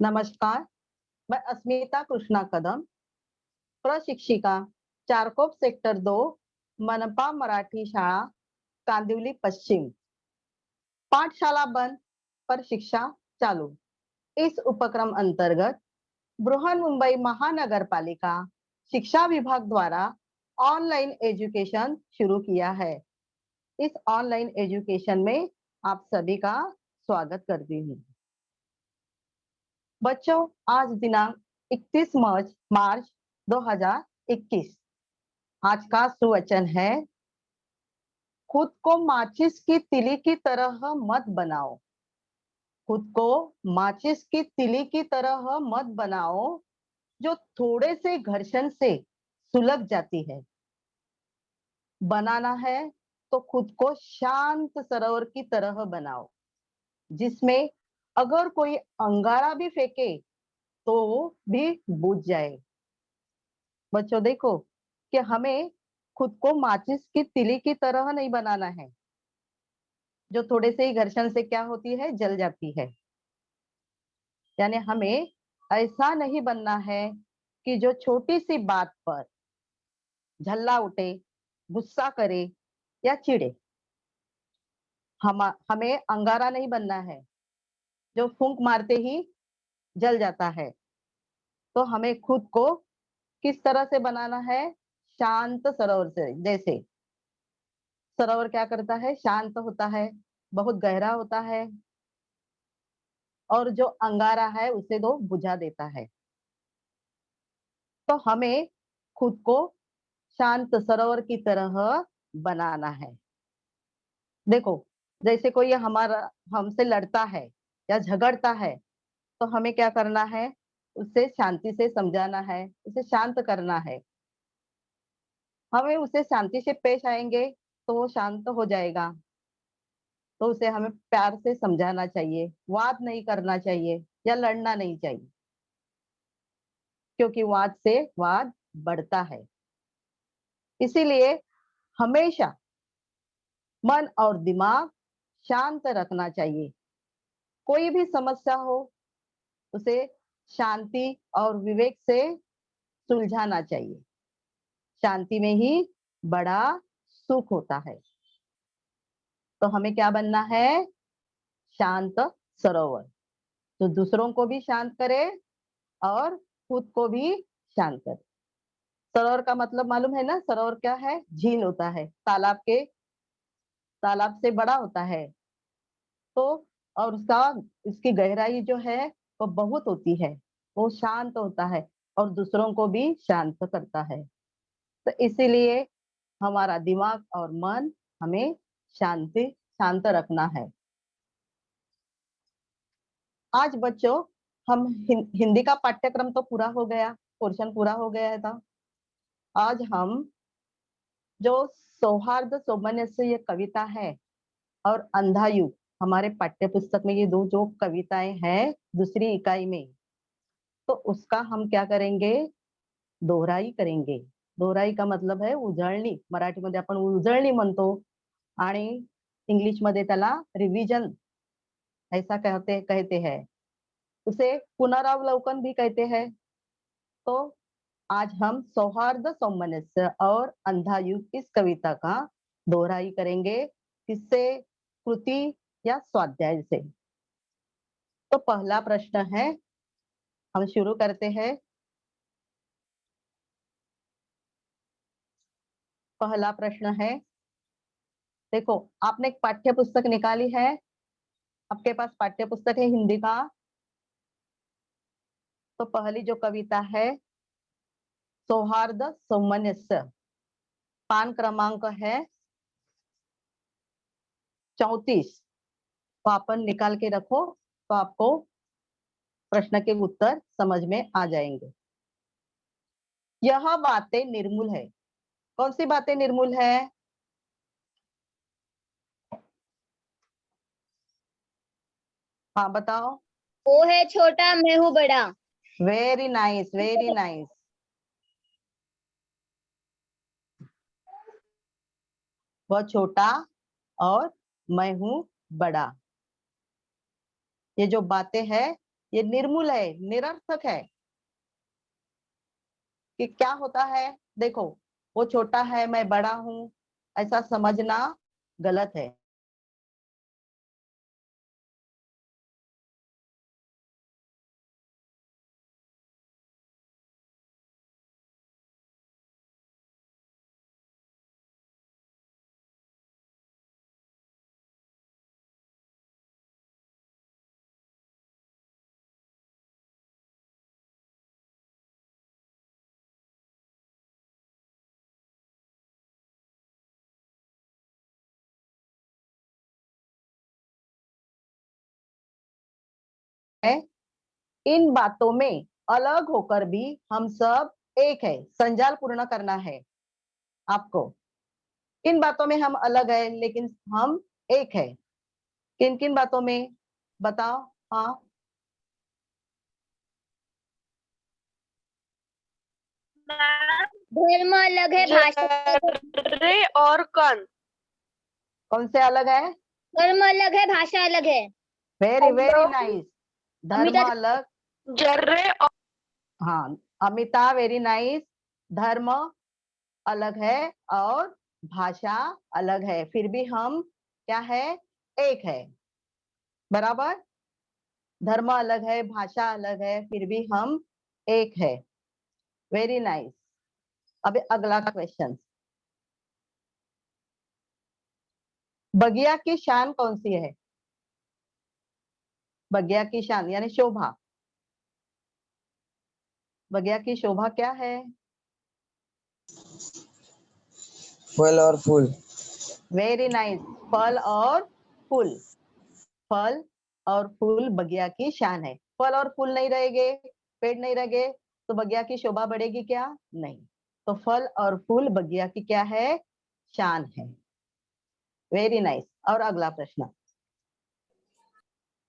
नमस्कार, मैं अस्मिता कृष्णा कदम, प्रशिक्षिका, चारकोप सेक्टर 2, मनपा मराठी शाळा, कांदिवली पश्चिम। पाठशाला बंद पर शिक्षा चालू। इस उपक्रम अंतर्गत बृहन्मुंबई महानगरपालिका शिक्षा विभाग द्वारा ऑनलाइन एजुकेशन शुरू किया है। इस ऑनलाइन एजुकेशन में आप सभी का स्वागत करती हूँ। बच्चों, आज दिनांक 31 मार्च 2021। आज का सुवचन है, खुद को माचिस की तीली की तरह मत बनाओ। खुद को माचिस की तीली की तरह मत बनाओ, जो थोड़े से घर्षण से सुलग जाती है। बनाना है तो खुद को शांत सरोवर की तरह बनाओ, जिसमें अगर कोई अंगारा भी फेंके तो भी बुझ जाए। बच्चों देखो कि हमें खुद को माचिस की तीली की तरह नहीं बनाना है, जो थोड़े से ही घर्षण से क्या होती है, जल जाती है। यानी हमें ऐसा नहीं बनना है कि जो छोटी सी बात पर झल्ला उठे, गुस्सा करे या चिढ़े। हमें अंगारा नहीं बनना है, जो फूंक मारते ही जल जाता है। तो हमें खुद को किस तरह से बनाना है? शांत सरोवर से। जैसे सरोवर क्या करता है? शांत होता है, बहुत गहरा होता है, और जो अंगारा है उसे तो बुझा देता है। तो हमें खुद को शांत सरोवर की तरह बनाना है। देखो, जैसे कोई हमारा हमसे लड़ता है या झगड़ता है, तो हमें क्या करना है? उसे शांति से समझाना है, उसे शांत करना है। हमें उसे शांति से पेश आएंगे तो वो शांत हो जाएगा। तो उसे हमें प्यार से समझाना चाहिए, वाद नहीं करना चाहिए या लड़ना नहीं चाहिए, क्योंकि वाद से वाद बढ़ता है। इसीलिए हमेशा मन और दिमाग शांत रखना चाहिए। कोई भी समस्या हो, उसे शांति और विवेक से सुलझाना चाहिए। शांति में ही बड़ा सुख होता है। तो हमें क्या बनना है? शांत सरोवर, तो दूसरों को भी शांत करे और खुद को भी शांत करे। सरोवर का मतलब मालूम है ना? सरोवर क्या है? झील होता है, तालाब से बड़ा होता है। तो और उसकी गहराई जो है वो बहुत होती है, वो शांत होता है और दूसरों को भी शांत करता है। तो इसीलिए हमारा दिमाग और मन हमें शांत रखना है। आज बच्चों, हम हिंदी का पाठ्यक्रम तो पूरा हो गया, पोर्शन पूरा हो गया था। आज हम जो सौहार्द सौमनस्य ये कविता है और अंधायुग, हमारे पाठ्य पुस्तक में ये दो जो कविताएं हैं दूसरी इकाई में, तो उसका हम क्या करेंगे? दोहराई करेंगे। दोहराई का मतलब है उजळणी, मराठीमध्ये आपण उजळणी म्हणतो आणि इंग्लिशमध्ये त्याला रिविजन ऐसा कहते कहते हैं, उसे पुनरावलोकन भी कहते हैं। तो आज हम सौहार्द सौमनस्य और अंधायुग इस कविता का दोहराई करेंगे। किससे? कृति या स्वाध्याय से। तो पहला प्रश्न है, हम शुरू करते हैं। पहला प्रश्न है, देखो आपने एक पाठ्य पुस्तक निकाली है, आपके पास पाठ्य पुस्तक है हिंदी का। तो पहली जो कविता है सौहार्द सौमनस्य, पान क्रमांक है 34। तो अपन निकाल के रखो, तो आपको प्रश्न के उत्तर समझ में आ जाएंगे। यह बातें निर्मूल है। कौन सी बातें निर्मूल है? हाँ बताओ। वो है छोटा, मैं हूँ बड़ा। Very nice, very nice. वह छोटा और मैं हूं बड़ा। ये जो बातें हैं ये निर्मूल है, निरर्थक है। कि क्या होता है, देखो वो छोटा है मैं बड़ा हूं, ऐसा समझना गलत है। इन बातों में अलग होकर भी हम सब एक है। संजाल पूर्ण करना है आपको। इन बातों में हम अलग है लेकिन हम एक है। किन किन बातों में बताओ। हाँ, धर्म अलग है, भाषा अलग है। जर्रे और कण। कौन से अलग है? धर्म अलग है, भाषा अलग है। Very very nice. धर्म अमिता अलग, जर्रे और हाँ अमिता वेरी नाइस। धर्म अलग है और भाषा अलग है, फिर भी हम क्या है, एक है। बराबर, धर्म अलग है, भाषा अलग है, फिर भी हम एक है। Very nice. अब अगला क्वेश्चन, बगिया की शान कौन सी है? बगिया की शान यानी शोभा, बगिया की शोभा क्या है? फल और फूल। Very nice. फल और फूल, फल और फूल बगिया की शान है। फल और फूल नहीं रहेंगे, पेड़ नहीं रहेंगे, तो बगिया की शोभा बढ़ेगी क्या? नहीं। तो फल और फूल बगिया की क्या है? शान है। Very nice. और अगला प्रश्न,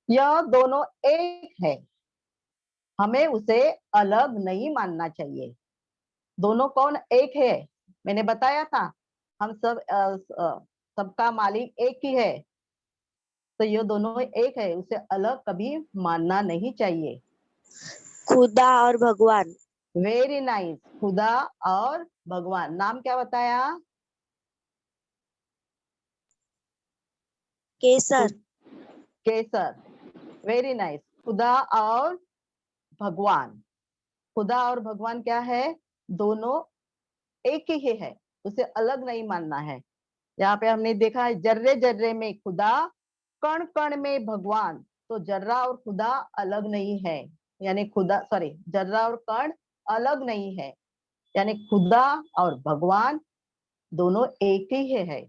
यह दोनों एक है, हमें उसे अलग नहीं मानना चाहिए। दोनों कौन एक है? मैंने बताया था हम सब सबका मालिक एक ही है, तो ये दोनों एक है, उसे अलग कभी मानना नहीं चाहिए। खुदा और भगवान। Very nice. खुदा और भगवान। नाम क्या बताया? केसर। केसर। Very nice. खुदा और भगवान, खुदा और भगवान क्या है? दोनों एक ही है, उसे अलग नहीं मानना है। यहाँ पे हमने देखा है जर्रे जर्रे में खुदा, कण कण में भगवान। तो जर्रा और खुदा अलग नहीं है, यानी खुदा सॉरी जर्रा और कण अलग नहीं है, यानी खुदा और भगवान दोनों एक ही है,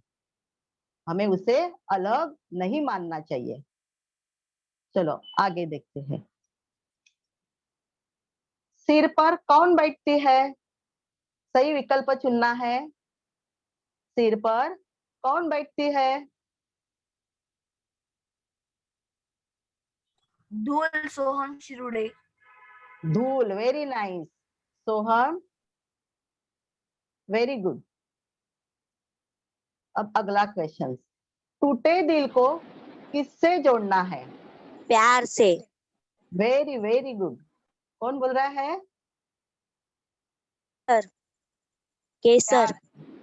हमें उसे अलग नहीं मानना चाहिए। चलो आगे देखते हैं। सिर पर कौन बैठती है? सही विकल्प चुनना है। सिर पर कौन बैठती है? धूल, सोहम, शिरुड़े। धूल। Very nice. Soham, very good. अब अगला क्वेश्चन, टूटे दिल को किससे जोड़ना है? प्यार से। Very very good. कौन बोल रहा है? केसर।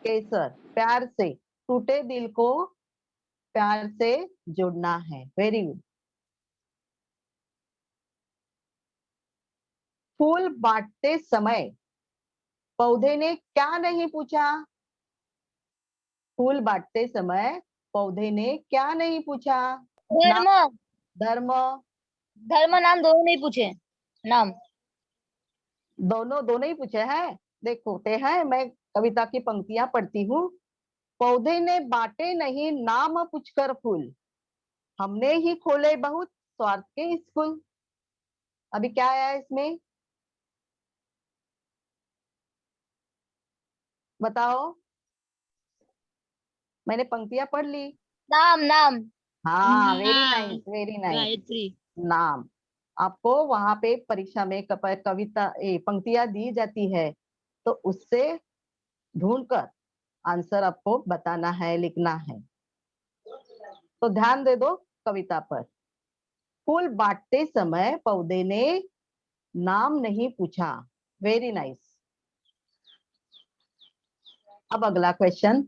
केसर। प्यार से, टूटे दिल को प्यार से जोड़ना है। Very good. फूल बांटते समय पौधे ने क्या नहीं पूछा? फूल बांटते समय पौधे ने क्या नहीं पूछा? नाम, धर्म धर्म, धर्म नाम दोनों नहीं पूछे। नाम दोनों दोनों ही पूछे हैं। देखो ते हैं, मैं कविता की पंक्तियां पढ़ती हूँ। पौधे ने बांटे नहीं नाम पूछकर फूल, हमने ही खोले बहुत स्वार्थ के स्कूल। अभी क्या आया इसमें, बताओ। मैंने पंक्तियां पढ़ ली। नाम नाम हाँ वेरी नाम नाइस, वेरी नाइस। गायत्री। नाम। आपको वहां पे परीक्षा में कविता पंक्तियां दी जाती है, तो उससे ढूंढकर आंसर आपको बताना है, लिखना है। तो ध्यान दे दो कविता पर। फूल बांटते समय पौधे ने नाम नहीं पूछा। Very nice. अब अगला क्वेश्चन,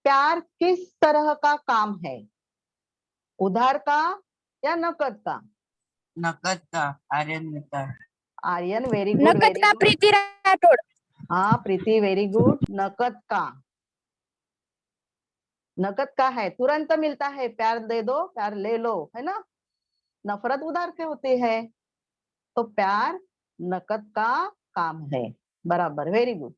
प्यार किस तरह का काम है? उधार का या नकद का? नकद का। आर्यन मित्तर। आर्यन वेरी गुड, नकद वेरी का गुड। प्रीति राठौड़। हाँ प्रीति वेरी गुड। नकद का, नकद का है, तुरंत मिलता है। प्यार दे दो, प्यार ले लो, है ना। नफरत उधार के होती है। तो प्यार नकद का काम है। बराबर, वेरी गुड।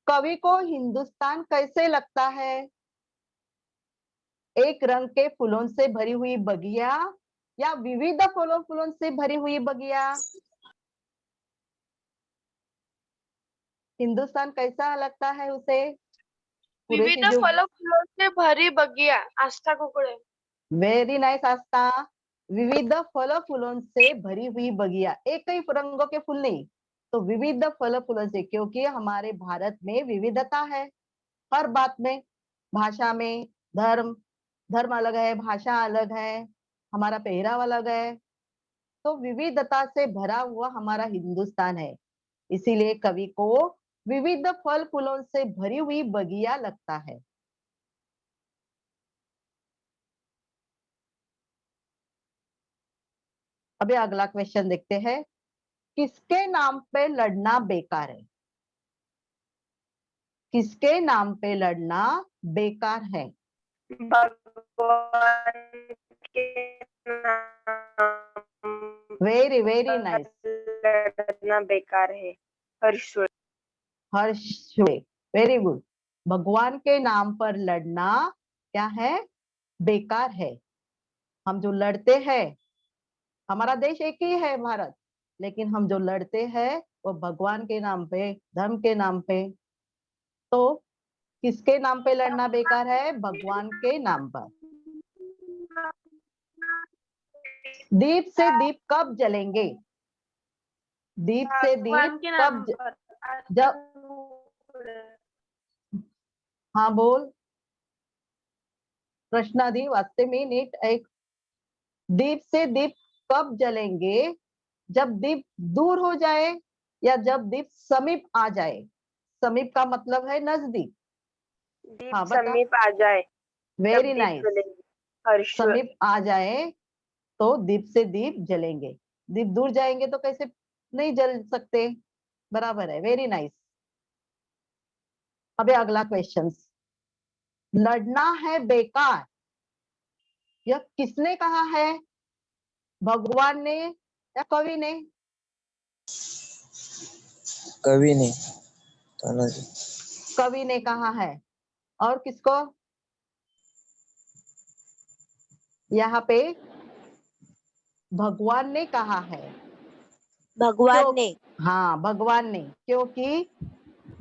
कवि को हिंदुस्तान कैसे लगता है? एक रंग के फूलों से भरी हुई बगिया या विविध फूलों फूलों से भरी हुई बगिया? हिंदुस्तान कैसा लगता है उसे? पूरे की विविध जो, फल फूलों से भरी बगिया। आस्था कुकड़े। वेरी नाइस आस्था। विविध फल फूलों से भरी हुई बगिया, एक ही रंगों के फूल नहीं, तो विविध फल फूलों से, क्योंकि हमारे भारत में विविधता है हर बात में। भाषा में, धर्म धर्म अलग है, भाषा अलग है, हमारा पहरावा अलग है, तो विविधता से भरा हुआ हमारा हिंदुस्तान है। इसीलिए कवि को विविध फल फूलों से भरी हुई बगिया लगता है। अभी अगला क्वेश्चन देखते हैं, किसके नाम पे लड़ना बेकार है? किसके नाम पे लड़ना बेकार है? भगवान के नाम वेरी वेरी नाइस। लड़ना बेकार है। हर्ष। हर्ष, वेरी गुड। भगवान के नाम पर लड़ना क्या है? बेकार है। हम जो लड़ते हैं, हमारा देश एक ही है भारत, लेकिन हम जो लड़ते हैं वो भगवान के नाम पे, धर्म के नाम पे। तो किसके नाम पे लड़ना बेकार है? भगवान के नाम पर। दीप से दीप कब जलेंगे? दीप से भगवान दीप के कब नाम पर। जब, हाँ बोल प्रश्नादि वास्ते में नीट एक। दीप से दीप कब जलेंगे? जब दीप दूर हो जाए या जब दीप समीप आ जाए? समीप का मतलब है नजदीक। दीप हाँ बता। समीप आ जाए। वेरी तब दीप नाइस। जलेंगे। हर्ष। समीप आ जाए तो दीप से दीप जलेंगे। दीप दूर जाएंगे तो कैसे नहीं जल सकते। बराबर है, वेरी नाइस। अबे अगला क्वेश्चन, लड़ना है बेकार, यह किसने कहा है? भगवान ने या कवि ने? कवि ने, तानाजी। कवि ने कहा है। और किसको? यहाँ पे भगवान ने कहा है। भगवान क्यों? ने। हाँ भगवान ने, क्योंकि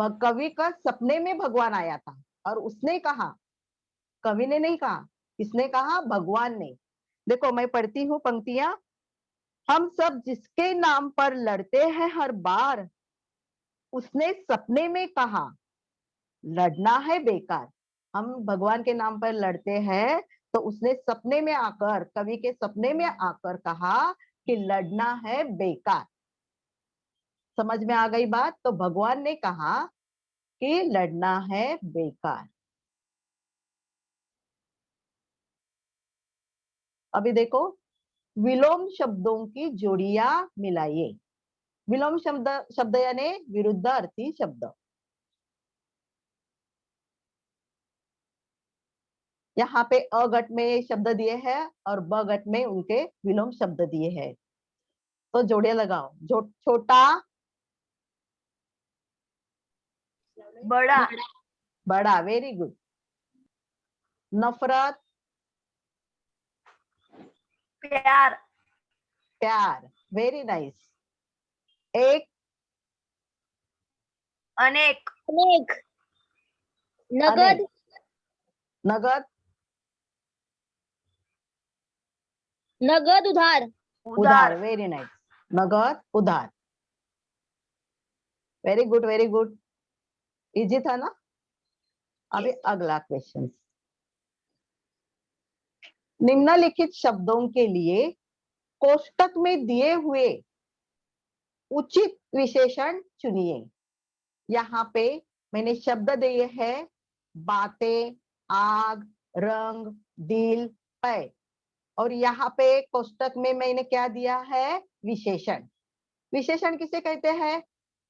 कवि का सपने में भगवान आया था और उसने कहा, कवि ने नहीं कहा। किसने कहा? भगवान ने। देखो मैं पढ़ती हूँ पंक्तियां। हम सब जिसके नाम पर लड़ते हैं हर बार, उसने सपने में कहा लड़ना है बेकार। हम भगवान के नाम पर लड़ते हैं तो उसने सपने में आकर, कवि के सपने में आकर कहा कि लड़ना है बेकार। समझ में आ गई बात? तो भगवान ने कहा कि लड़ना है बेकार। अभी देखो, विलोम शब्दों की जोड़ियां मिलाइए। विलोम शब्द, शब्द यानी विरुद्ध अर्थी शब्द। यहाँ पे अघट में शब्द दिए हैं और बघट में उनके विलोम शब्द दिए हैं, तो जोड़ियां लगाओ। जो छोटा, बड़ा। बड़ा, वेरी गुड। नफरत, प्यार। प्यार, वेरी नाइस। एक, अनेक। अनेक। नगद। अनेक। नगद, नगद उधार। उधार, वेरी नाइस। नगद उधार, very good, very good. Easy था ना। अभी अगला क्वेश्चन, निम्नलिखित शब्दों के लिए कोष्टक में दिए हुए उचित विशेषण चुनिए। यहाँ पे मैंने शब्द दिए हैं बातें, आग, रंग, दिल, पैर, और यहाँ पे कोष्टक में मैंने क्या दिया है? विशेषण। विशेषण किसे कहते हैं?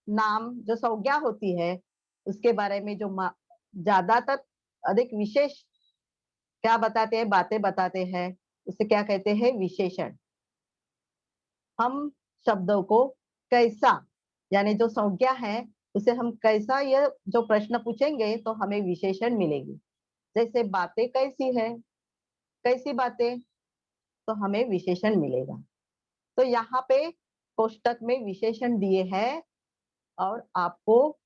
नाम जो संज्ञा होती है उसके बारे में जो ज्यादातर अधिक विशेष क्या बताते हैं, बातें बताते हैं, उसे क्या कहते हैं? विशेषण। हम शब्दों को कैसा, यानी जो संज्ञा है उसे हम कैसा, यह जो प्रश्न पूछेंगे तो हमें विशेषण मिलेगी। जैसे बातें कैसी है, कैसी बातें, तो हमें विशेषण मिलेगा। तो यहाँ पे कोष्टक में विशेषण दिए हैं और आपको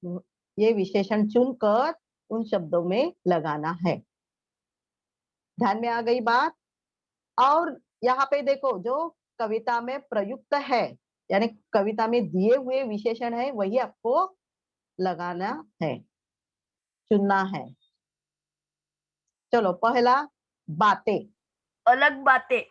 ये विशेषण चुनकर उन शब्दों में लगाना है। ध्यान में आ गई बात? और यहाँ पे देखो जो कविता में प्रयुक्त है, यानी कविता में दिए हुए विशेषण है, वही आपको लगाना है, चुनना है। चलो, पहला बातें। अलग बातें।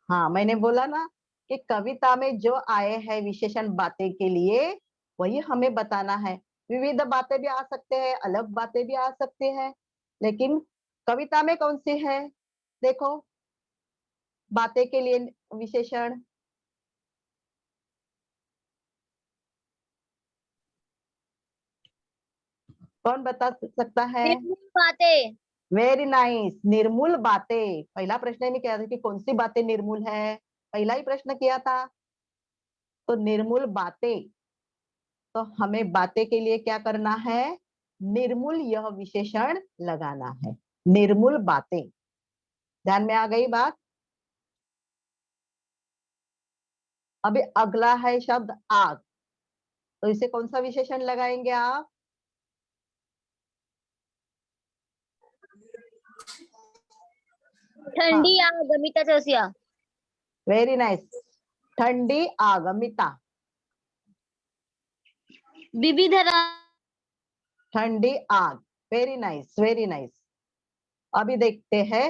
हाँ, मैंने बोला ना कि कविता में जो आए हैं विशेषण बातें के लिए वही हमें बताना है। विविध बातें भी आ सकते हैं, अलग बातें भी आ सकते हैं, लेकिन कविता में कौन सी है? देखो, बातें के लिए विशेषण कौन बता सकता है? निर्मूल बातें। वेरी नाइस, निर्मूल बातें। पहला प्रश्न में क्या था कि कौन सी बातें निर्मूल है, पहला ही प्रश्न किया था। तो निर्मूल बातें, तो हमें बातें के लिए क्या करना है? निर्मूल यह विशेषण लगाना है, निर्मूल बातें। ध्यान में आ गई बात? अभी अगला है शब्द आग, तो इसे कौन सा विशेषण लगाएंगे आप? ठंडी आग अमिता चौसिया। वेरी नाइस, ठंडी आग अमिता। विविध रंग। ठंडी आग, वेरी नाइस, वेरी नाइस। अभी देखते हैं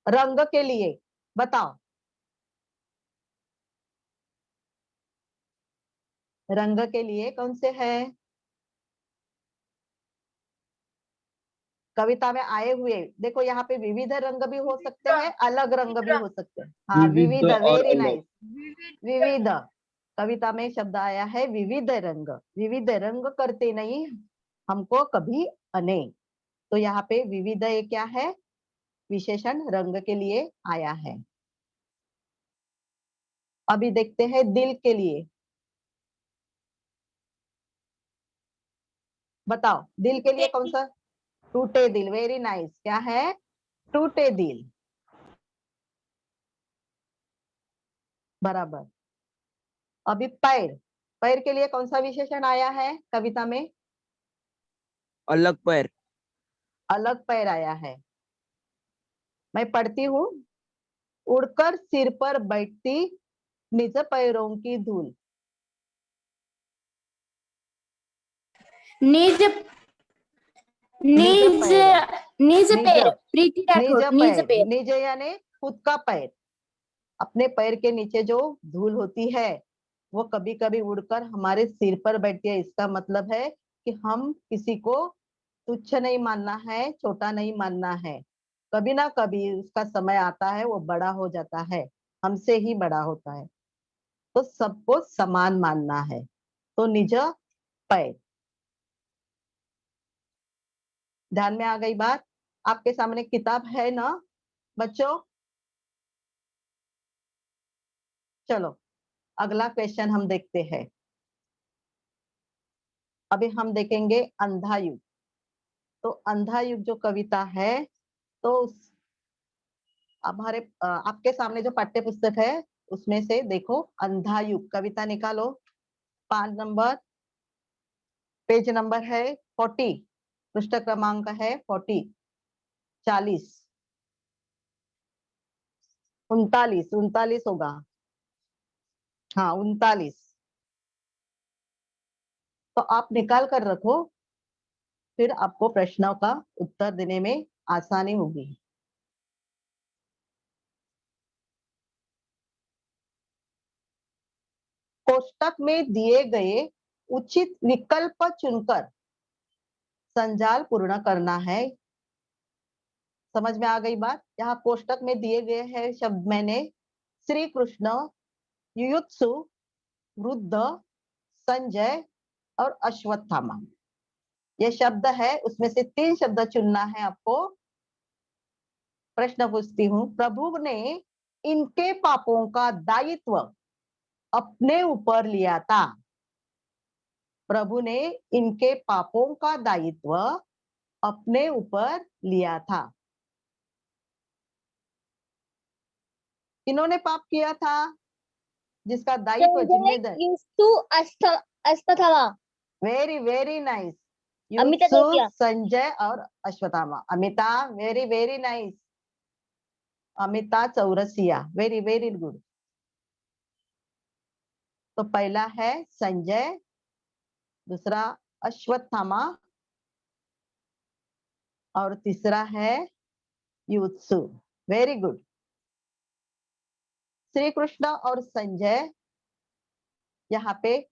रंग के लिए, बताओ रंग के लिए कौन से है? कविता में आए हुए, देखो यहाँ पे विविध रंग भी हो सकते हैं, अलग रंग भी हो सकते हैं। हाँ, विविध, और वेरी अलग। नाइस, विविध। कविता में शब्द आया है विविध रंग। विविध रंग करते नहीं हमको कभी अनेक, तो यहाँ पे विविध ये क्या है? विशेषण रंग के लिए आया है। अभी देखते हैं दिल के लिए, बताओ दिल के लिए कौन सा? टूटे दिल, वेरी नाइस। क्या है? टूटे दिल, बराबर। अभी पैर, पैर के लिए कौन सा विशेषण आया है कविता में? अलग पैर। अलग पैर आया है। मैं पढ़ती हूँ, उड़कर सिर पर बैठती निज पैरों की धूल। निज निज निज पैर, निज निज, पैर। प्रीति निज राठौर। निज पैर, पैर। निज यानी खुद का पैर। अपने पैर के नीचे जो धूल होती है वो कभी कभी उड़कर हमारे सिर पर बैठती है। इसका मतलब है कि हम किसी को तुच्छ नहीं मानना है, छोटा नहीं मानना है। कभी ना कभी उसका समय आता है, वो बड़ा हो जाता है, हमसे ही बड़ा होता है, तो सबको समान मानना है। तो निज पैर। ध्यान में आ गई बात? आपके सामने किताब है ना बच्चों? चलो, अगला क्वेश्चन हम देखते हैं। अभी हम देखेंगे अंधा युग। तो अंधा युग जो कविता है, तो हमारे आपके सामने जो पाठ्य पुस्तक है उसमें से देखो अंधा युग कविता निकालो। 5 नंबर, पेज नंबर है 40, पृष्ठ क्रमांक है 40, 40, 39, 39 होगा, हाँ 39। तो आप निकाल कर रखो, फिर आपको प्रश्नों का उत्तर देने में आसानी होगी। कोष्टक में दिए गए उचित विकल्प चुनकर संजाल पूर्ण करना है। समझ में आ गई बात? यहाँ कोष्टक में दिए गए हैं शब्द मैंने श्री कृष्ण, युयुत्सु, वृद्ध, संजय और अश्वत्थामा, ये शब्द है, उसमें से 3 शब्द चुनना है आपको। प्रश्न पूछती हूँ, प्रभु ने इनके पापों का दायित्व अपने ऊपर लिया था। प्रभु ने इनके पापों का दायित्व अपने ऊपर लिया था। इन्होंने पाप किया था जिसका दायित्व, जिम्मेदारी। Ashwatthama. Very very nice. Amita ने किया। संजय और Ashwatthama. Amita, very very nice. Amita Chaurasia, very very good. तो पहला है संजय, दूसरा अश्वत्थामा और तीसरा है युत्सु। Very good. श्री कृष्ण और संजय यहाँ पे,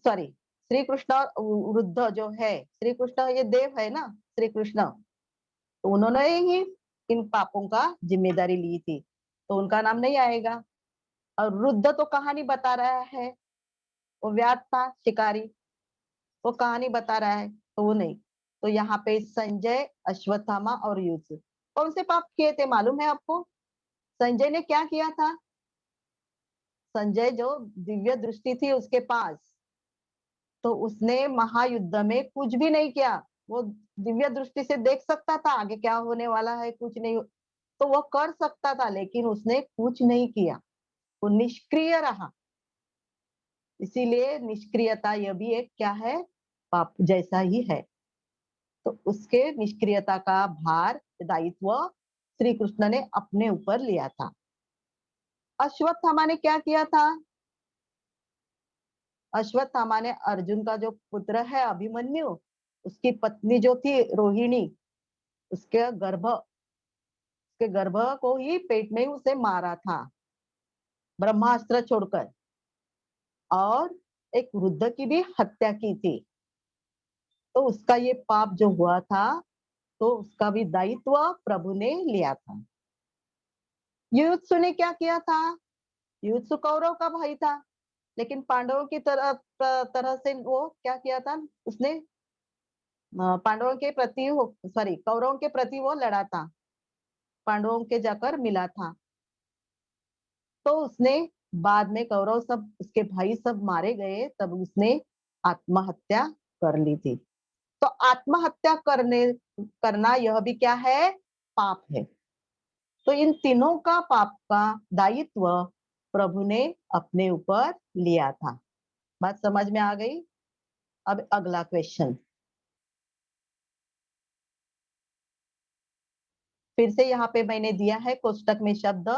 सॉरी, श्री कृष्ण और वृद्ध जो है, श्री कृष्ण ये देव है ना, श्री कृष्ण, तो उन्होंने ही इन पापों का जिम्मेदारी ली थी, तो उनका नाम नहीं आएगा। और वृद्ध तो कहानी बता रहा है, वो व्याध था, शिकारी, वो कहानी बता रहा है, तो वो नहीं। तो यहाँ पे संजय, अश्वत्थामा और युत्सु कौन से पाप किए थे मालूम है आपको? संजय ने क्या किया था? संजय जो दिव्य दृष्टि थी उसके पास, तो उसने महायुद्ध में कुछ भी नहीं किया। वो दिव्य दृष्टि से देख सकता था आगे क्या होने वाला है, कुछ नहीं, तो वो कर सकता था, लेकिन उसने कुछ नहीं किया, वो निष्क्रिय रहा। इसीलिए निष्क्रियता यह भी एक क्या है, पाप जैसा ही है। तो उसके निष्क्रियता का भार, दायित्व श्री कृष्ण ने अपने ऊपर लिया था। अश्वत्थामा ने क्या किया था? अश्वत्थामा ने अर्जुन का जो पुत्र है अभिमन्यु, उसकी पत्नी जो थी रोहिणी, उसके गर्भ को ही पेट में उसे मारा था ब्रह्मास्त्र छोड़कर, और एक वृद्ध की भी हत्या की थी। तो उसका ये पाप जो हुआ था, तो उसका भी दायित्व प्रभु ने लिया था। युयुत्सु ने क्या किया था? युयुत्सु कौरव का भाई था, लेकिन पांडवों की तरह से वो क्या किया था, उसने पांडवों के प्रति, सॉरी, कौरवों के प्रति वो लड़ा था, पांडवों के जाकर मिला था। तो उसने बाद में कौरव सब, उसके भाई सब मारे गए, तब उसने आत्महत्या कर ली थी। तो आत्महत्या करना यह भी क्या है, पाप है। तो इन तीनों का पाप का दायित्व प्रभु ने अपने ऊपर लिया था। बात समझ में आ गई? अब अगला क्वेश्चन, फिर से यहाँ पे मैंने दिया है कोष्टक में शब्द,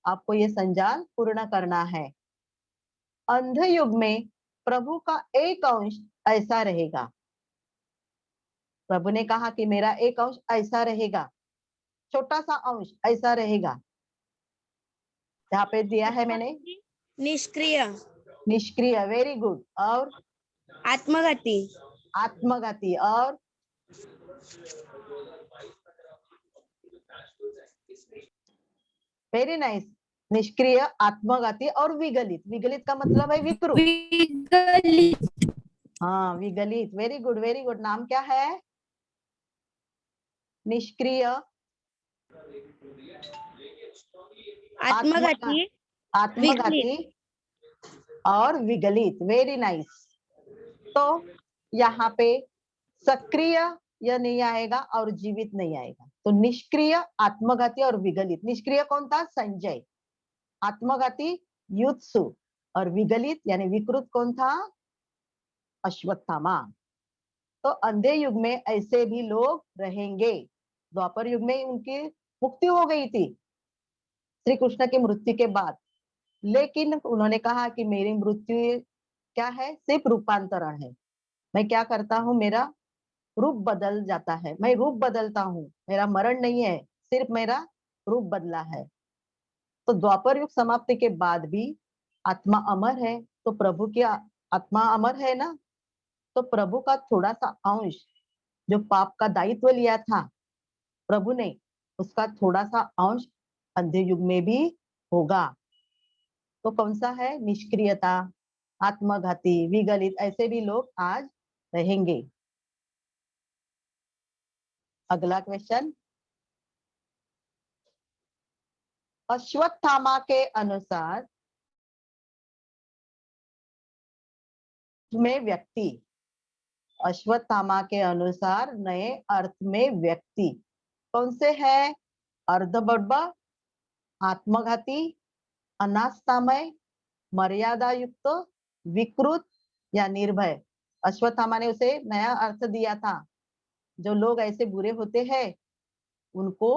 आपको ये संजाल पूर्ण करना है। अंध युग में प्रभु का एक अंश ऐसा रहेगा। प्रभु ने कहा कि मेरा एक अंश ऐसा रहेगा, छोटा सा अंश ऐसा रहेगा। यहाँ पे दिया है मैंने निष्क्रिय, निष्क्रिय, वेरी गुड, और आत्मघाती, आत्मघाती, और वेरी नाइस, निष्क्रिय, आत्मघाती और विगलित। विगलित का मतलब है विकृत। विगलित, हाँ, विगलित, वेरी गुड वेरी गुड। नाम क्या है? निष्क्रिय, आत्मघाती, आत्मघाती और विगलित, वेरी नाइस। तो यहाँ पे सक्रिय यह नहीं आएगा और जीवित नहीं आएगा। तो निष्क्रिय, आत्मघाती और विगलित। निष्क्रिय कौन था? संजय। आत्मघाती युत्सु, और विगलित यानी विकृत कौन था? अश्वत्थामा। तो अंधे युग में ऐसे भी लोग रहेंगे। द्वापर युग में उनकी मुक्ति हो गई थी श्री कृष्ण की मृत्यु के बाद, लेकिन उन्होंने कहा कि मेरी मृत्यु क्या है, सिर्फ रूपांतरण है। मैं क्या करता हूँ, मेरा रूप बदल जाता है, मैं रूप बदलता हूँ, मेरा मरण नहीं है, सिर्फ मेरा रूप बदला है। तो द्वापर युग समाप्ति के बाद भी आत्मा अमर है, तो प्रभु की आत्मा अमर है ना, तो प्रभु का थोड़ा सा अंश जो पाप का दायित्व लिया था प्रभु ने, उसका थोड़ा सा अंश अंधे युग में भी होगा। तो कौन सा है? निष्क्रियता, आत्मघाती, विगलित, ऐसे भी लोग आज रहेंगे। अगला क्वेश्चन, अश्वत्थामा के अनुसार में व्यक्ति, अश्वत्थामा के अनुसार नए अर्थ में व्यक्ति कौन से है? अर्धबर्बर, आत्मघाती, अनास्थामय, मर्यादा युक्त, विकृत या निर्भय। अश्वत्थामा ने उसे नया अर्थ दिया था। जो लोग ऐसे बुरे होते हैं उनको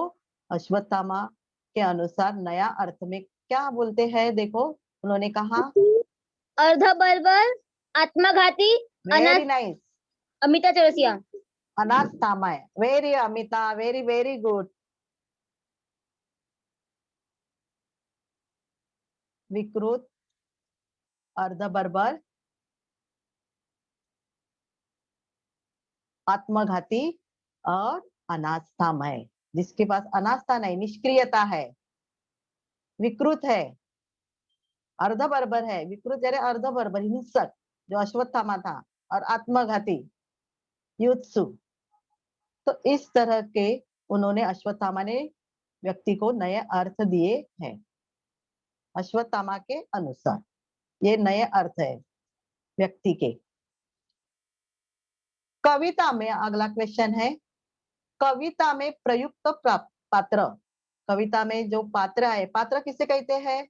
अश्वत्थामा के अनुसार नया अर्थ में क्या बोलते हैं? देखो उन्होंने कहा, अर्धबर्बर, आत्मघाती, वेरी नाइस, अमिता चौरसिया। अनास्थामय, very Amita, very very good. विकृत, अर्धबर्बर, आत्मघाती और अनास्थामय। जिसके पास अनास्था नहीं, निष्क्रियता है, विकृत है, अर्धबर्बर है, विकृत यानी अर्धबर्बर, हिंसक जो अश्वत्थामा था, और आत्मघाती युत्सु। तो इस तरह के उन्होंने अश्वत्थामा ने व्यक्ति को नए अर्थ दिए हैं। अश्वत्थामा के अनुसार ये नए अर्थ है व्यक्ति के। कविता में अगला क्वेश्चन है, कविता में प्रयुक्त पात्र, कविता में जो पात्र है, पात्र किसे कहते हैं?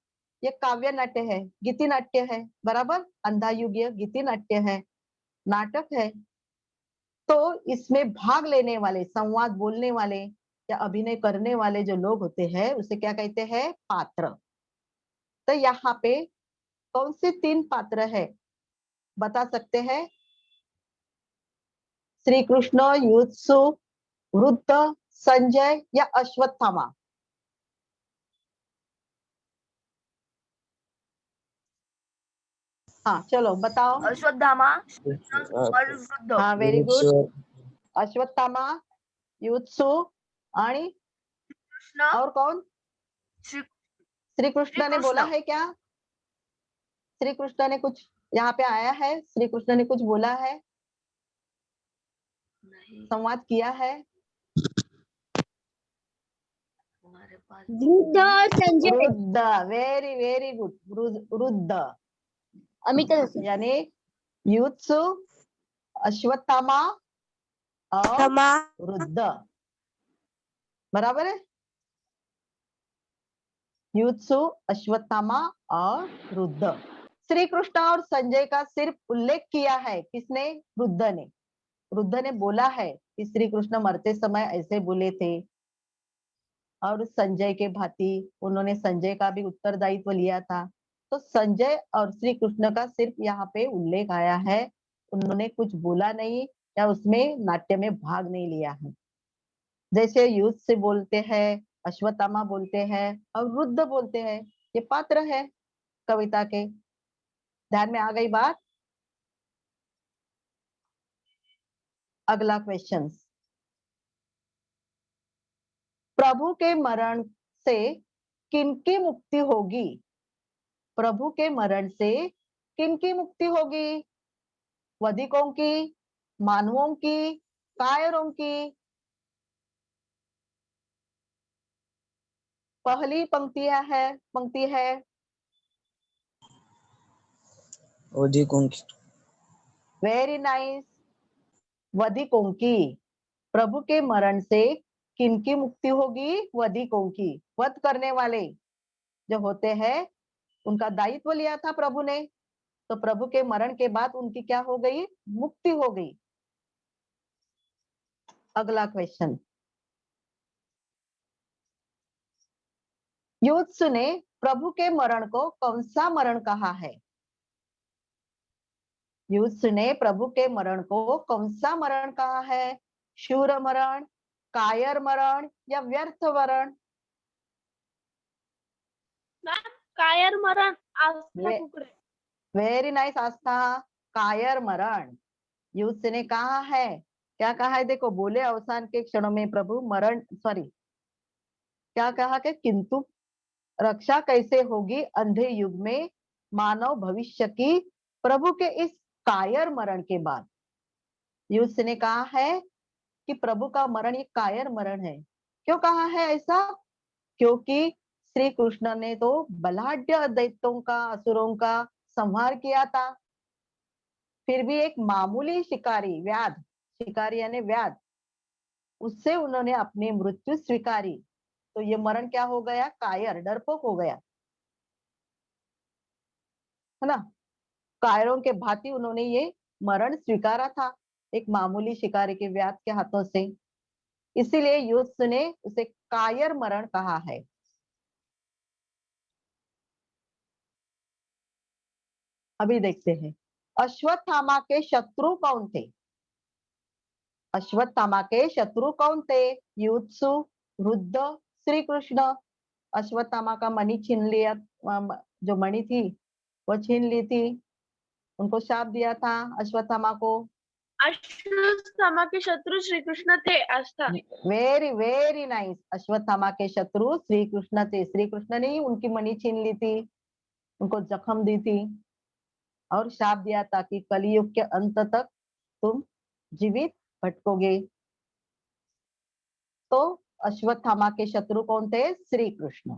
ये काव्य नाट्य है, गीति नाट्य है, बराबर, अंधायुगीय गीति नाट्य है, नाटक है। तो इसमें भाग लेने वाले, संवाद बोलने वाले या अभिनय करने वाले जो लोग होते हैं उसे क्या कहते हैं? पात्र। तो यहाँ पे कौन से 3 पात्र है बता सकते हैं? श्री कृष्ण, युत्सु, वृद्ध, संजय या अश्वत्थामा? हाँ चलो बताओ। अश्वत्थामा और वृद्ध। हाँ वेरी गुड, अश्वत्थामा, युत्सु आणि कृष्ण, और कौन? श्री श्री कृष्ण ने बोला है क्या? श्री कृष्ण ने कुछ यहाँ पे आया है? श्री कृष्ण ने कुछ बोला है, संवाद किया है? हमारे पास वृद्ध और संजय, वृद्ध, वेरी वेरी गुड, वृद्ध अमिता चौरसिया। यानी युत्सु, अश्वत्थामा और वृद्ध, बराबर है? युत्सु, अश्वत्थामा और वृद्ध। श्री कृष्ण और संजय का सिर्फ उल्लेख किया है किसने? वृद्ध ने। वृद्ध ने बोला है कि श्री कृष्ण मरते समय ऐसे बोले थे, और संजय के भांति उन्होंने संजय का भी उत्तरदायित्व लिया था। तो संजय और श्री कृष्ण का सिर्फ यहाँ पे उल्लेख आया है, उन्होंने कुछ बोला नहीं या उसमें नाट्य में भाग नहीं लिया है। जैसे युद्ध से बोलते हैं, अश्वत्थामा बोलते हैं और वृद्ध बोलते हैं, ये पात्र है कविता के। ध्यान में आ गई बात? अगला क्वेश्चन, प्रभु के मरण से किनकी मुक्ति होगी? प्रभु के मरण से किनकी मुक्ति होगी? वधिकों की, मानवों की, कायरों की? पहली पंक्ति है वेरी नाइस, वधिकों की। प्रभु के मरण से किनकी मुक्ति होगी? वधिकों की, वध करने वाले जो होते हैं उनका दायित्व लिया था प्रभु ने, तो प्रभु के मरण के बाद उनकी क्या हो गई? मुक्ति हो गई। अगला क्वेश्चन, युत्सु ने प्रभु के मरण को कौन सा मरण कहा है? युत्सु ने प्रभु के मरण को कौन सा मरण कहा है? शूर मरण, कायर मरण या व्यर्थ मरण? कायर मरण, वे- वेरी नाइस आस्था। कायर मरण, यूथ ने कहा है, क्या कहा है देखो, बोले अवसान के क्षणों में प्रभु मरण, सॉरी क्या कहा कि किंतु रक्षा कैसे होगी अंधे युग में मानव भविष्य की प्रभु के इस कायर मरण के बाद। यूथ ने कहा है कि प्रभु का मरण ये कायर मरण है। क्यों कहा है ऐसा? क्योंकि श्री कृष्ण ने तो बलाढ्य दैत्यों का, असुरों का संहार किया था। फिर भी एक मामूली शिकारी, व्याध, शिकारी यानी व्याध, उससे उन्होंने अपनी मृत्यु स्वीकारी। तो ये मरण क्या हो गया? कायर, डरपोक हो गया, है ना। कायरों के भांति उन्होंने ये मरण स्वीकारा था, एक मामूली शिकारी के व्याध के हाथों से। इसीलिए युद्ध ने उसे कायर मरण कहा है। अभी देखते हैं अश्वत्थामा के शत्रु कौन थे। अश्वत्थामा के शत्रु कौन थे? युत्सु, वृद्ध, श्री कृष्ण। अश्वत्थामा का मणि छीन लिया, जो मणि थी वो छीन ली थी, उनको शाप दिया था अश्वत्थामा को। अश्वत्थामा के शत्रु श्री कृष्ण थे आस्था। Very very nice. अश्वत्थामा के शत्रु श्री कृष्ण थे। श्री कृष्ण ने ही उनकी मणि छीन ली थी, उनको जख्म दी थी और शाप दिया था कि कलयुग के अंत तक तुम जीवित भटकोगे। तो अश्वत्थामा के शत्रु कौन थे? श्री कृष्ण।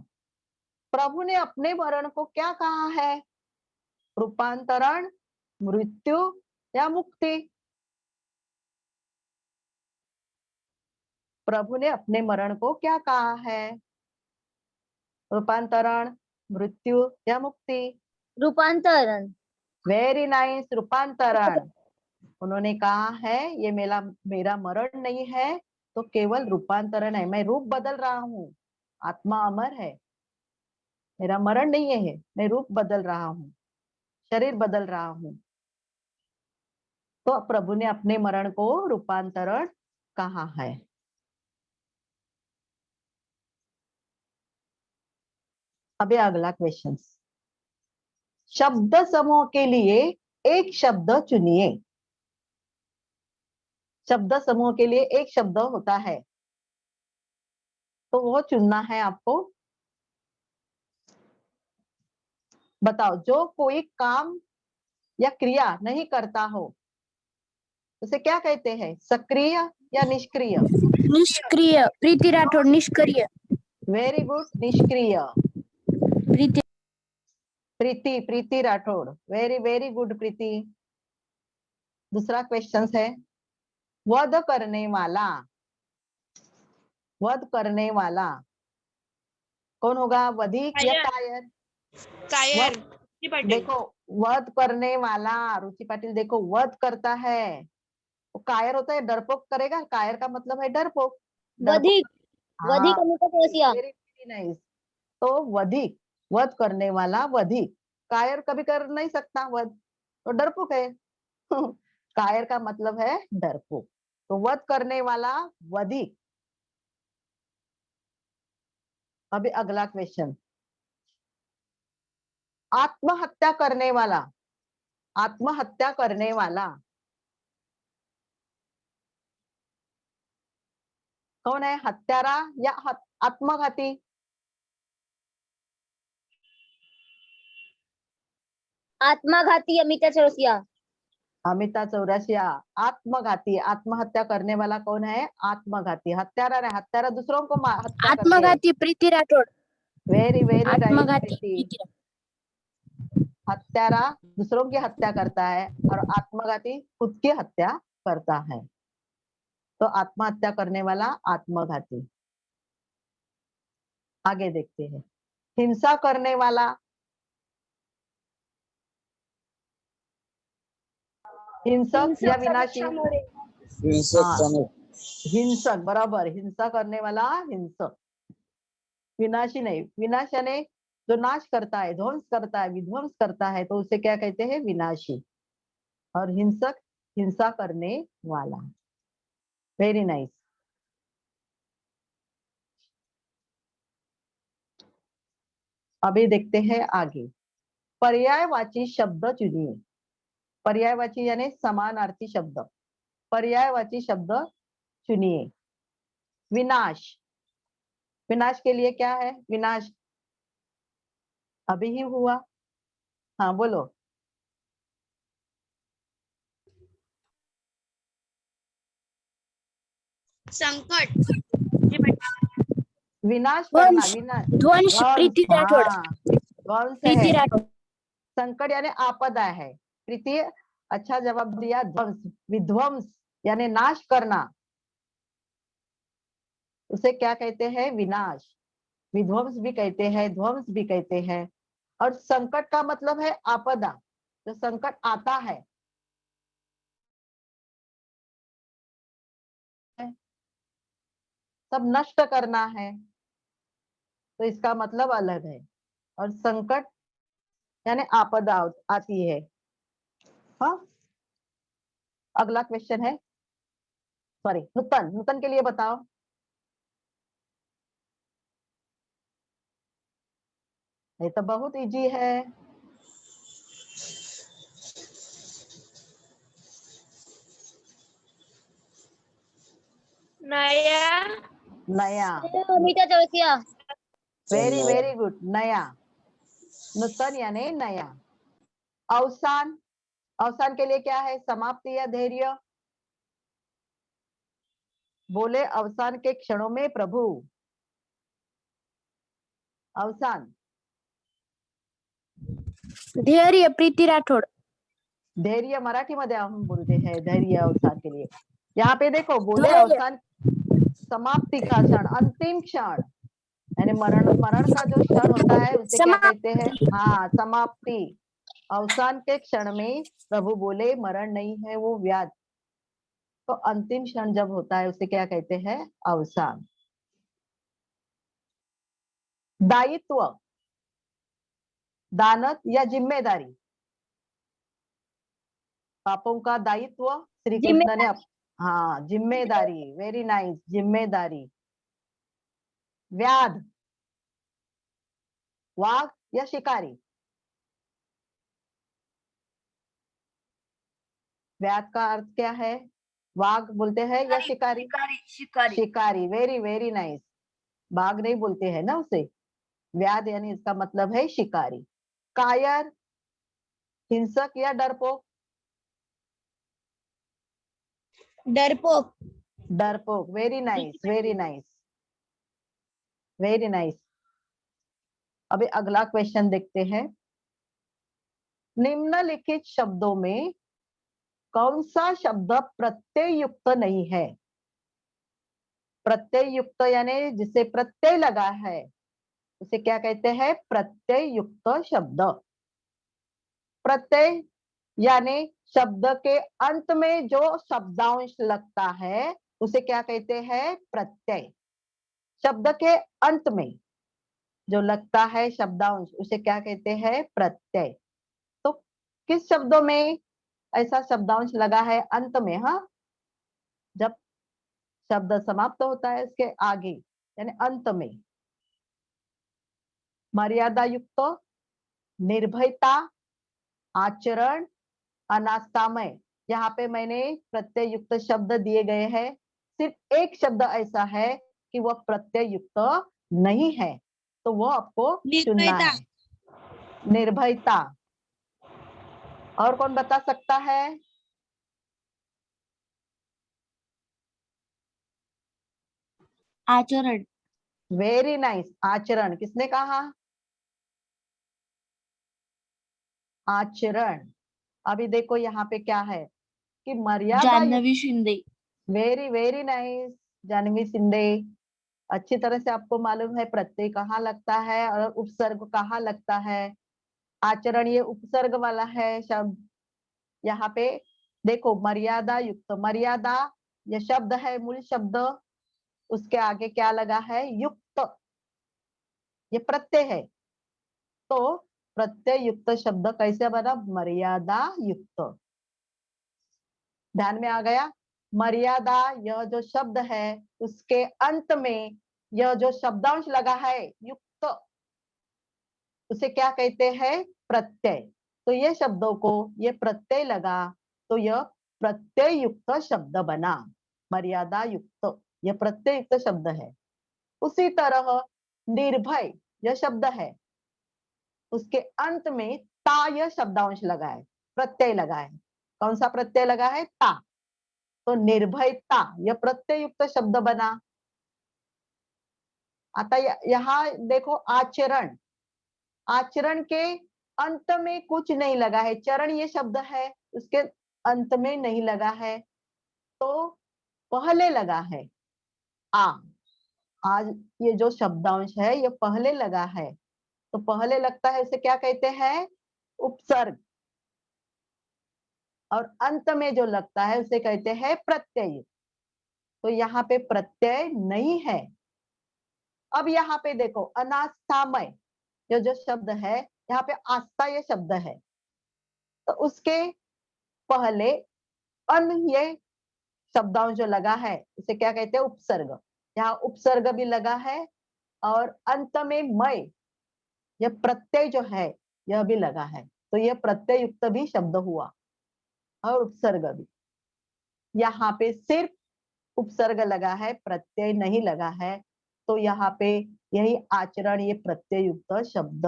प्रभु ने अपने मरण को क्या कहा है? रूपांतरण, मृत्यु या मुक्ति? प्रभु ने अपने मरण को क्या कहा है? रूपांतरण, मृत्यु या मुक्ति? रूपांतरण। वेरी नाइस, रूपांतरण। उन्होंने कहा है ये मेरा मरण नहीं है, तो केवल रूपांतरण है, मैं रूप बदल रहा हूँ। आत्मा अमर है, मेरा मरण नहीं है, मैं रूप बदल रहा हूँ, शरीर बदल रहा हूँ। तो प्रभु ने अपने मरण को रूपांतरण कहा है। अभी अगला क्वेश्चन, शब्द समूह के लिए एक शब्द चुनिए। शब्द समूह के लिए एक शब्द होता है, तो वो चुनना है आपको। बताओ, जो कोई काम या क्रिया नहीं करता हो उसे क्या कहते हैं? सक्रिय या निष्क्रिय? निष्क्रिय। प्रीति राठौड़ निष्क्रिय। वेरी गुड, निष्क्रिय। प्रीति प्रीति, प्रीति राठौड़, वेरी वेरी गुड प्रीति। दूसरा क्वेश्चन है, वध करने वाला। वध करने वाला कौन होगा? वधिक या कायर? कायर। देखो, वध करने वाला, रुचि पाटिल देखो, वध करता है, वो कायर होता है, डरपोक करेगा। कायर का मतलब है डरपोक। वधिक। वधिक हाँ, अनुपकोसिया। Very very nice. तो वधिक, वध करने वाला वधिक। कायर कभी कर नहीं सकता वध, तो डरपोक है। कायर का मतलब है डरपोक। तो वध करने वाला वधिक। अभी अगला क्वेश्चन, आत्महत्या करने वाला। आत्महत्या करने वाला कौन है? हत्यारा या आत्मघाती? आत्मघाती अमिता चौरसिया। अमिता चौरसिया आत्मघाती। आत्महत्या करने वाला कौन है? आत्मघाती। हत्यारा नहीं, हत्यारा दूसरों को हत्या करते हैं। आत्मघाती प्रीति राठौड़। वेरी वेरी राइट आत्मघाती प्रीति। हत्यारा दूसरों की हत्या करता है और आत्मघाती खुद की हत्या करता है। तो आत्महत्या करने वाला आत्मघाती। आगे देखते हैं, हिंसा करने वाला। हिंसक या विनाशी? हाँ, हिंसक, बराबर। हिंसा करने वाला हिंसक, विनाशी नहीं। विनाश यानी जो नाश करता है, ध्वंस करता है, विध्वंस करता है, तो उसे क्या कहते हैं? विनाशी। और हिंसक, हिंसा करने वाला। Very nice. अभी देखते हैं आगे, पर्यायवाची शब्द चुनिए। पर्यायवाची यानी समानार्थी शब्द, पर्यायवाची शब्द चुनिए। विनाश, विनाश के लिए क्या है? विनाश अभी ही हुआ। हाँ बोलो। संकट, विनाश करना, वंश, विनाश, ध्वंस, प्रीति राठौड़, हाँ ध्वंस प्रीति है। राठौड़, संकट यानी आपदा है। प्रीति अच्छा जवाब दिया, ध्वंस। विध्वंस यानी नाश करना, उसे क्या कहते हैं? विनाश। विध्वंस भी कहते हैं, ध्वंस भी कहते हैं। और संकट का मतलब है आपदा, जो संकट आता है। सब नष्ट करना है, तो इसका मतलब अलग है। और संकट यानी आपदा आती है। हाँ, अगला क्वेश्चन है, सॉरी नूतन, नूतन के लिए बताओ। ये तो बहुत इजी है। नया, नया, Amita Chaurasia, very very good, नया। नूतन यानी नया। अवसान, अवसान के लिए क्या है? समाप्ति या धैर्य। बोले अवसान के क्षणों में प्रभु। अवसान, धैर्य, प्रीति राठौड़, धैर्य मराठीमध्ये हम बोलते हैं धैर्य अवसान के लिए। यहाँ पे देखो, बोले धैर्य, अवसान समाप्ति का क्षण, अंतिम क्षण, यानी मरण, मरण का जो क्षण होता है उसे क्या कहते हैं? हाँ, समाप्ति। अवसान के क्षण में प्रभु बोले मरण नहीं है, वो व्याध। तो अंतिम क्षण जब होता है उसे क्या कहते हैं? अवसान। दायित्व, दानत या जिम्मेदारी। पापों का दायित्व श्री कृष्ण ने हाँ, जिम्मेदारी, वेरी नाइस, जिम्मेदारी। व्याध, वाघ या शिकारी। व्याध का अर्थ क्या है? वाघ बोलते हैं या शिकारी? शिकारी शिकारी शिकारी, वेरी वेरी नाइस। बाघ नहीं बोलते हैं ना उसे। व्याध यानी इसका मतलब है शिकारी। कायर, हिंसक या डरपोक। डरपोक, डरपोक, very nice, very nice, very nice. अभी अगला क्वेश्चन देखते हैं। निम्नलिखित शब्दों में कौन सा शब्द प्रत्यय युक्त नहीं है? प्रत्यय युक्त यानी जिसे प्रत्यय लगा है उसे क्या कहते हैं? प्रत्यय युक्त शब्द। प्रत्यय यानी शब्द के अंत में जो शब्दांश लगता है उसे क्या कहते हैं? प्रत्यय। शब्द के अंत में जो लगता है शब्दांश उसे क्या कहते हैं? प्रत्यय। तो किस शब्दों में ऐसा शब्दांश लगा है अंत में? हाँ, जब शब्द समाप्त होता है इसके आगे, यानी अंत में। मर्यादा युक्त, निर्भयता, आचरण, अनास्थामय। यहाँ पे मैंने प्रत्यय युक्त शब्द दिए गए हैं। सिर्फ एक शब्द ऐसा है कि वह प्रत्यय युक्त नहीं है, तो वो आपको चुनना निर्भयता, है। निर्भयता। और कौन बता सकता है? आचरण, वेरी नाइस, आचरण। किसने कहा? आचरण। अभी देखो यहाँ पे क्या है कि मर्यादा युक्त। Jahnavi Shinde, very very nice, Jahnavi Shinde. अच्छी तरह से आपको मालूम है प्रत्यय कहाँ लगता है और उपसर्ग कहाँ लगता है। आचरण ये उपसर्ग वाला है शब्द। यहाँ पे देखो, मर्यादा युक्त, मर्यादा ये शब्द है, मूल शब्द। उसके आगे क्या लगा है? युक्त, ये प्रत्यय है। तो प्रत्यय युक्त शब्द कैसे बना? मर्यादा युक्त। ध्यान में आ गया? मर्यादा यह जो शब्द है उसके अंत में यह जो शब्दांश लगा है युक्त, उसे क्या कहते हैं? प्रत्यय। तो ये शब्दों को ये प्रत्यय लगा तो यह प्रत्यय युक्त शब्द बना, मर्यादा युक्त, यह प्रत्यय युक्त शब्द है। उसी तरह निर्भय यह शब्द है, उसके अंत में ता यह शब्दांश लगा है, प्रत्यय लगा है। कौन सा प्रत्यय लगा है? ता। तो निर्भयता यह प्रत्यय युक्त शब्द बना। आता यहाँ देखो आचरण, आचरण के अंत में कुछ नहीं लगा है, चरण ये शब्द है उसके अंत में नहीं लगा है, तो पहले लगा है आ। आज ये जो शब्दांश है ये पहले लगा है, तो पहले लगता है उसे क्या कहते हैं? उपसर्ग। और अंत में जो लगता है उसे कहते हैं प्रत्यय। तो यहाँ पे प्रत्यय नहीं है। अब यहाँ पे देखो अनास्थामय जो शब्द है, यहाँ पे आस्था ये शब्द है, तो उसके पहले अन ये शब्दांश जो लगा है उसे क्या कहते हैं? उपसर्ग। यहाँ उपसर्ग भी लगा है और अंत में मय यह प्रत्यय जो है यह भी लगा है, तो यह प्रत्यय युक्त भी शब्द हुआ और उपसर्ग भी। यहाँ पे सिर्फ उपसर्ग लगा है, प्रत्यय नहीं लगा है, तो यहाँ पे यही आचरण ये प्रत्यय युक्त शब्द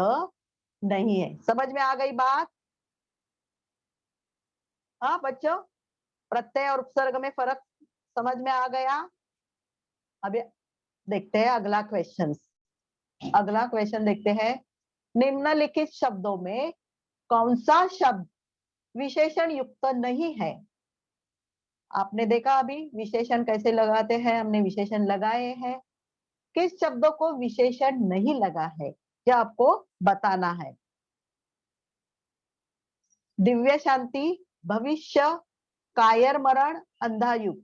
नहीं है। समझ में आ गई बात? हाँ बच्चों, प्रत्यय और उपसर्ग में फर्क समझ में आ गया? अब देखते हैं अगला क्वेश्चन। अगला क्वेश्चन देखते हैं, निम्नलिखित शब्दों में कौन सा शब्द विशेषण युक्त नहीं है? आपने देखा अभी विशेषण कैसे लगाते हैं, हमने विशेषण लगाए हैं। किस शब्दों को विशेषण नहीं लगा है यह आपको बताना है। दिव्य शांति, भविष्य, कायर मरण, अंधायुग,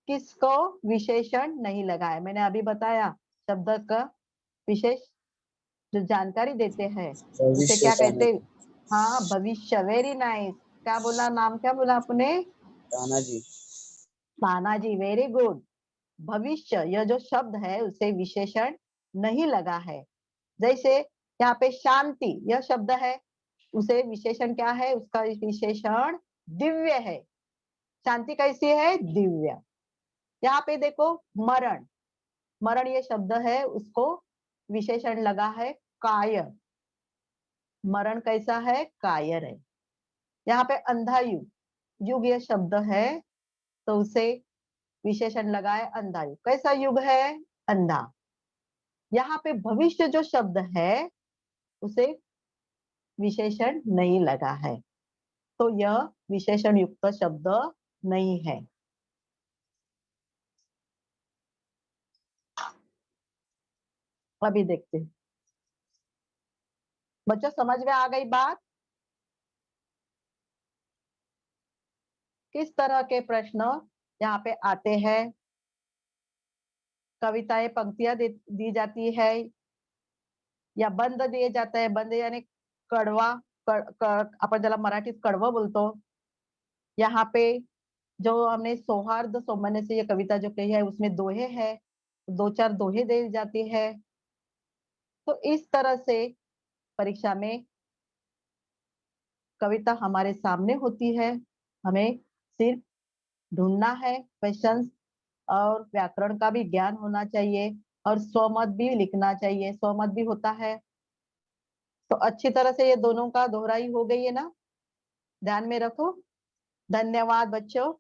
किसको विशेषण नहीं लगा है? मैंने अभी बताया शब्द का विशेष जो जानकारी देते हैं उसे क्या कहते हैं? हाँ भविष्य, वेरी नाइस। क्या बोला, नाम क्या बोला आपने? तानाजी। Tanaji, very good. भविष्य यह जो शब्द है उसे विशेषण नहीं लगा है। जैसे यहाँ पे शांति यह शब्द है, उसे विशेषण क्या है? उसका विशेषण दिव्य है। शांति कैसी है? दिव्य। यहाँ पे देखो मरण, मरण ये शब्द है उसको विशेषण लगा है कायर। मरण कैसा है? कायर है। यहाँ पे अंधायुग, युग ये शब्द है तो उसे विशेषण लगा है अंधायुग। कैसा युग है? अंधा। यहाँ पे भविष्य जो शब्द है उसे विशेषण नहीं लगा है, तो यह विशेषण युक्त शब्द नहीं है। अभी देखते हैं बच्चों, समझ में आ गई बात? किस तरह के प्रश्न यहाँ पे आते हैं? कविताएं पंक्तियां दी जाती है या बंद दिए जाते हैं? बंद यानी कडवा, आपण ज्याला मराठीत कडवं बोलतो। यहाँ पे जो हमने सौहार्द सौमन्य से ये कविता जो कही है उसमें दोहे है, दो चार दोहे दे जाती है। तो इस तरह से परीक्षा में कविता हमारे सामने होती है, हमें सिर्फ ढूंढना है क्वेश्चंस, और व्याकरण का भी ज्ञान होना चाहिए और स्वमत भी लिखना चाहिए। स्वमत भी होता है, तो अच्छी तरह से ये दोनों का दोहराई हो गई है ना, ध्यान में रखो। धन्यवाद बच्चों।